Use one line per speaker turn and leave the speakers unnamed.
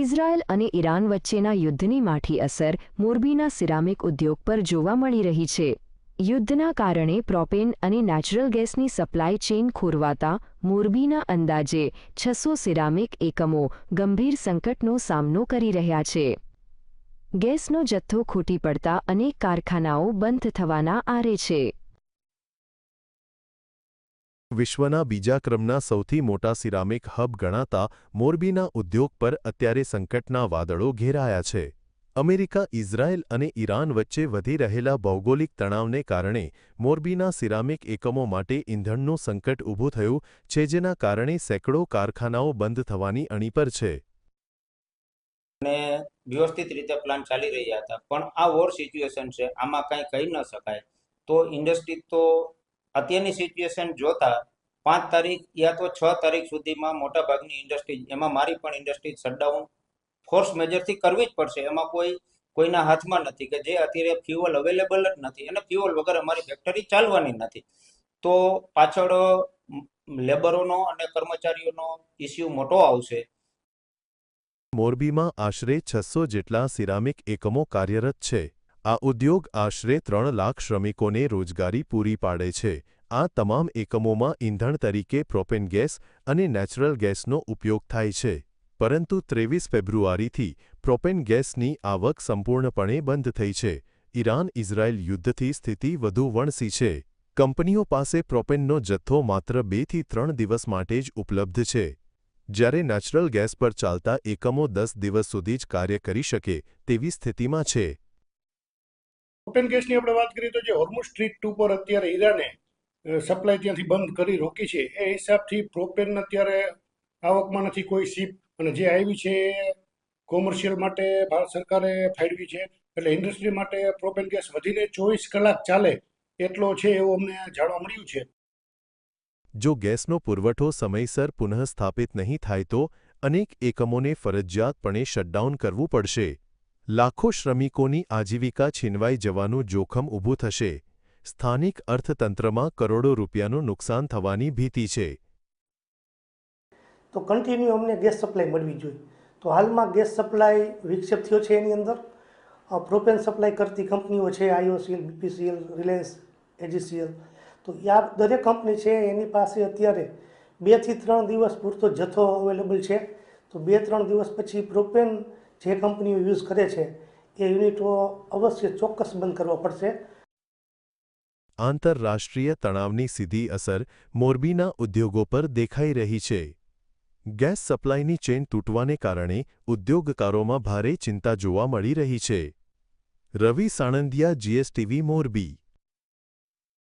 Israel અને Iran વચ્ચેના યુદ્ધની માઠી અસર મોરબીના સિરામિક ઉદ્યોગ પર જોવા મળી રહી છે। યુદ્ધના કારણે પ્રોપેન અને નેચરલ ગેસની સપ્લાય ચેઇન ખોરવાતા મોરબીના અંદાજે 600 સિરામિક એકમો ગંભીર સંકટનો સામનો કરી રહ્યા છે। ગેસનો જથ્થો ખૂટી પડતા અનેક કારખાનાઓ બંધ થવાના આરે છે।
વિશ્વના બીજા ક્રમના સૌથી મોટા સિરામિક હબ ગણાતા મોરબીના ઉદ્યોગ પર અત્યારે સંકટના વાદળો ઘેરાયા છે। અમેરિકા, ઇઝરાયલ અને ઈરાન વચ્ચે વધી રહેલા ભૌગોલિક તણાવને કારણે મોરબીના સિરામિક એકમો માટે ઈંધણનું સંકટ ઊભું થયું છે, જેના કારણે સેંકડો કારખાનાઓ બંધ થવાની અણી પર છે।
અને વ્યવસ્થિત રીતે પ્લાન ચાલી રહ્યા હતા, પણ આ વોર સિચ્યુએશન છે, આમાં કાંઈ કહી ન શકાય। તો ઇન્ડસ્ટ્રી તો અત્યારની સિચ્યુએશન જોતા 5 તારીખ યા તો 6 તારીખ સુધીમાં મોટાભાગની ઇન્ડસ્ટ્રી, એમાં મારી પણ ઇન્ડસ્ટ્રી શટડાઉન ફોર્સ મેજરથી કરવી જ પડશે। એમાં કોઈના હાથમાં નથી કે જે અત્યારે ફ્યુઅલ અવેલેબલ જ નથી અને ફ્યુઅલ વગર અમારી ફેક્ટરી ચાલવાની નથી। તો પાછળ લેબરોનો અને કર્મચારીઓનો ઇસ્યુ મોટો આવશે।
મોરબીમાં આશરે 600 જેટલા સિરામિક એકમો કાર્યરત છે। આ ઉદ્યોગ આશરે 3 લાખ શ્રમિકોને રોજગારી પૂરી પાડે છે। આ તમામ એકમોમાં ઈંધણ તરીકે પ્રોપેન ગેસ અને નેચરલ ગેસનો ઉપયોગ થાય છે, પરંતુ 23 ફેબ્રુઆરીથી પ્રોપેન ગેસની આવક સંપૂર્ણપણે બંધ થઈ છે। ઈરાન-ઇઝરાયલ યુદ્ધથી સ્થિતિ વધુ વણસી છે। કંપનીઓ પાસે પ્રોપેનનો જથ્થો માત્ર 2 થી 3 દિવસ માટે જ ઉપલબ્ધ છે, જ્યારે નેચરલ ગેસ પર ચાલતા એકમો 10 દિવસ સુધી જ કાર્ય કરી શકે તેવી સ્થિતિમાં છે।
પ્રોપેન ગેસની આપણે વાત કરીએ તો જે હોર્મુઝ સ્ટ્રીટ 2 પર અત્યારે ઈરાને સપ્લાય ત્યાંથી બંધ કરી રોકી છે, એ હિસાબથી પ્રોપેન અત્યારે આવકમાં નથી કોઈ શિપ, અને જે આવી છે કોમર્શિયલ માટે ભારત સરકારે ફાળવી છે, એટલે ઇન્ડસ્ટ્રી માટે પ્રોપેન ગેસ વધીને 24 કલાક ચાલે એટલો છે એવું અમને જાણવા મળ્યું છે।
જો ગેસનો પુરવઠો સમયસર પુનઃસ્થાપિત નહીં થાય તો અનેક એકમોને ફરજિયાતપણે શટડાઉન કરવું પડશે। લાખો શ્રમિકોની આજીવિકા છીનવાઈ જવાનું જોખમ ઊભું થશે। સ્થાનિક અર્થતંત્રમાં કરોડો રૂપિયાનું નુકસાન થવાની ભીતિ છે।
તો કન્ટિન્યુ અમને ગેસ સપ્લાય મળવી જોઈએ। તો હાલમાં ગેસ સપ્લાય વિક્ષેપ થયો છે। એની અંદર પ્રોપેન સપ્લાય કરતી કંપનીઓ છે, IOCL, BPCL, રિલાયન્સ, AGCL। તો આ દરેક કંપની છે એની પાસે અત્યારે 2 થી 3 દિવસ પૂરતો જથ્થો અવેલેબલ છે। તો 2-3 દિવસ પછી પ્રોપેન જે કંપનીઓ યુઝ કરે છે એ યુનિટો અવશ્ય ચોક્કસ બંધ કરવા પડશે।
આંતરરાષ્ટ્રીય તણાવની સીધી અસર મોરબીના ઉદ્યોગો પર દેખાઈ રહી છે। ગેસ સપ્લાયની ચેઇન તૂટવાને કારણે ઉદ્યોગકારોમાં ભારે ચિંતા જોવા મળી રહી છે। રવિ સાણંદિયા, GSTV, મોરબી।